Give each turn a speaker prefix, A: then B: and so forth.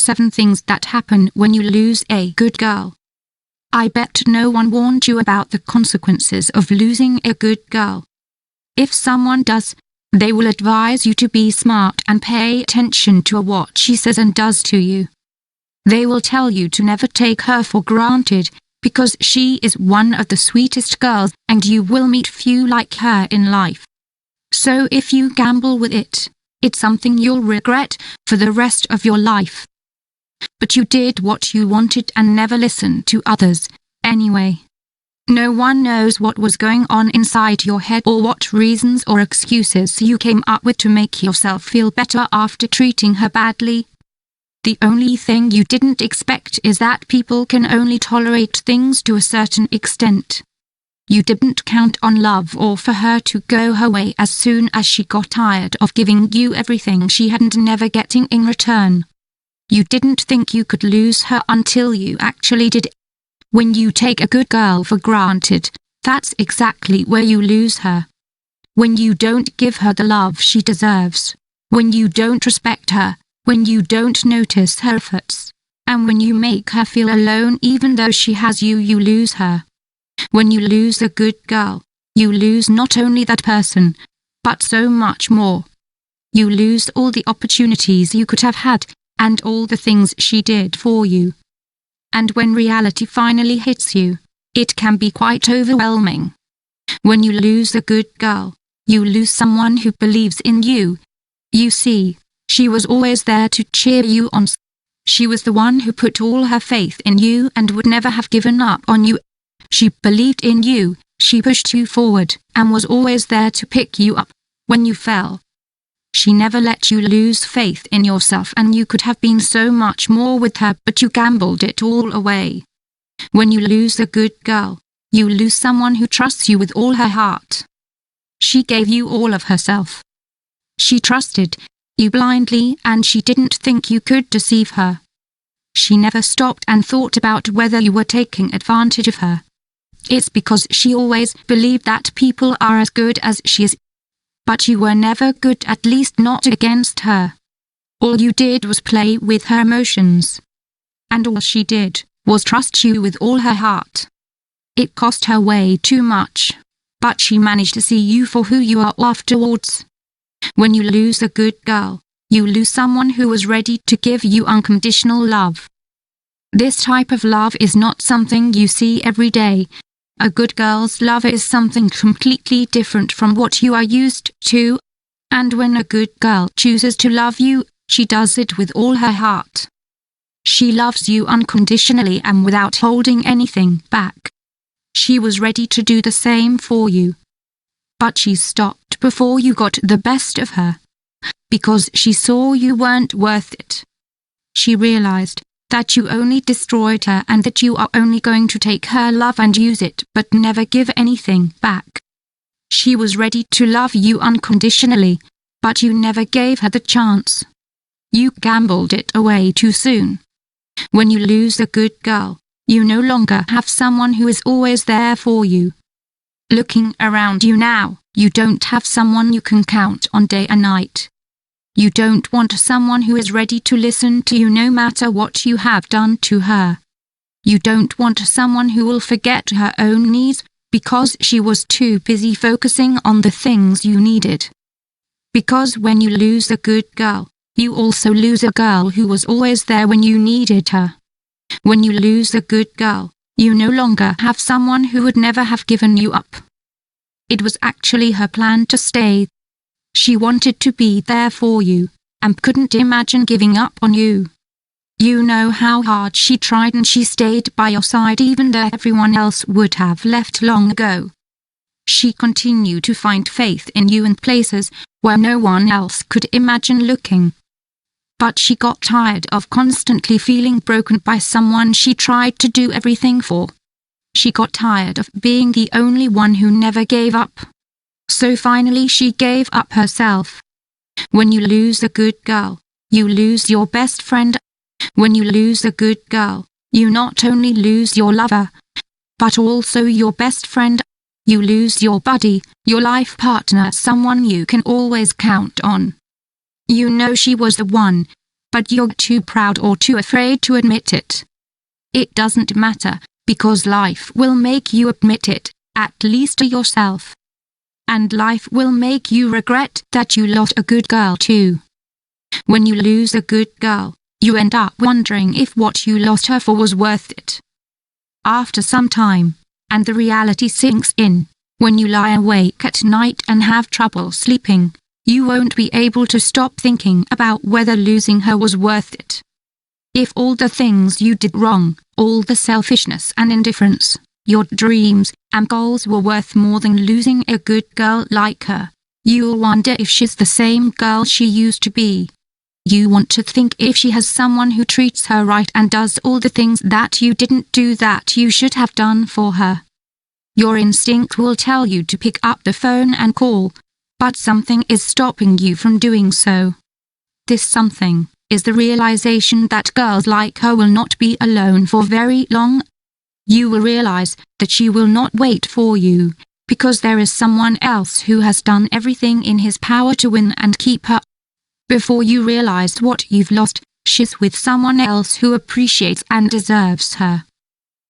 A: 7 things that happen when you lose a good girl. I bet no one warned you about the consequences of losing a good girl. If someone does, they will advise you to be smart and pay attention to what she says and does to you. They will tell you to never take her for granted, because she is one of the sweetest girls and you will meet few like her in life. So if you gamble with it, it's something you'll regret for the rest of your life. But you did what you wanted and never listened to others, anyway. No one knows what was going on inside your head or what reasons or excuses you came up with to make yourself feel better after treating her badly. The only thing you didn't expect is that people can only tolerate things to a certain extent. You didn't count on love or for her to go her way as soon as she got tired of giving you everything she had and never getting in return. You didn't think you could lose her until you actually did. When you take a good girl for granted, that's exactly where you lose her. When you don't give her the love she deserves, when you don't respect her, when you don't notice her efforts, and when you make her feel alone even though she has you, you lose her. When you lose a good girl, you lose not only that person, but so much more. You lose all the opportunities you could have had, and all the things she did for you. And when reality finally hits you, it can be quite overwhelming. When you lose a good girl, you lose someone who believes in you. You see, she was always there to cheer you on. She was the one who put all her faith in you and would never have given up on you. She believed in you, she pushed you forward, and was always there to pick you up when you fell. She never let you lose faith in yourself, and you could have been so much more with her, but you gambled it all away. When you lose a good girl, you lose someone who trusts you with all her heart. She gave you all of herself. She trusted you blindly, and she didn't think you could deceive her. She never stopped and thought about whether you were taking advantage of her. It's because she always believed that people are as good as she is. But you were never good, at least not against her. All you did was play with her emotions. And all she did was trust you with all her heart. It cost her way too much, but she managed to see you for who you are afterwards. When you lose a good girl, you lose someone who was ready to give you unconditional love. This type of love is not something you see every day. A good girl's love is something completely different from what you are used to. And when a good girl chooses to love you, she does it with all her heart. She loves you unconditionally and without holding anything back. She was ready to do the same for you. But she stopped before you got the best of her, because she saw you weren't worth it. She realized that you only destroyed her and that you are only going to take her love and use it but never give anything back. She was ready to love you unconditionally, but you never gave her the chance. You gambled it away too soon. When you lose a good girl, you no longer have someone who is always there for you. Looking around you now, you don't have someone you can count on day and night. You don't want someone who is ready to listen to you no matter what you have done to her. You don't want someone who will forget her own needs because she was too busy focusing on the things you needed. Because when you lose a good girl, you also lose a girl who was always there when you needed her. When you lose a good girl, you no longer have someone who would never have given you up. It was actually her plan to stay. She wanted to be there for you, and couldn't imagine giving up on you. You know how hard she tried, and she stayed by your side even though everyone else would have left long ago. She continued to find faith in you in places where no one else could imagine looking. But she got tired of constantly feeling broken by someone she tried to do everything for. She got tired of being the only one who never gave up. So finally she gave up herself. When you lose a good girl, you lose your best friend. When you lose a good girl, you not only lose your lover, but also your best friend. You lose your buddy, your life partner, someone you can always count on. You know she was the one, but you're too proud or too afraid to admit it. It doesn't matter, because life will make you admit it, at least to yourself. And life will make you regret that you lost a good girl too. When you lose a good girl, you end up wondering if what you lost her for was worth it. After some time, and the reality sinks in, when you lie awake at night and have trouble sleeping, you won't be able to stop thinking about whether losing her was worth it. If all the things you did wrong, all the selfishness and indifference, your dreams and goals were worth more than losing a good girl like her, you'll wonder if she's the same girl she used to be. You want to think if she has someone who treats her right and does all the things that you didn't do that you should have done for her. Your instinct will tell you to pick up the phone and call, but something is stopping you from doing so. This something is the realization that girls like her will not be alone for very long. You will realize that she will not wait for you, because there is someone else who has done everything in his power to win and keep her. Before you realize what you've lost, she's with someone else who appreciates and deserves her.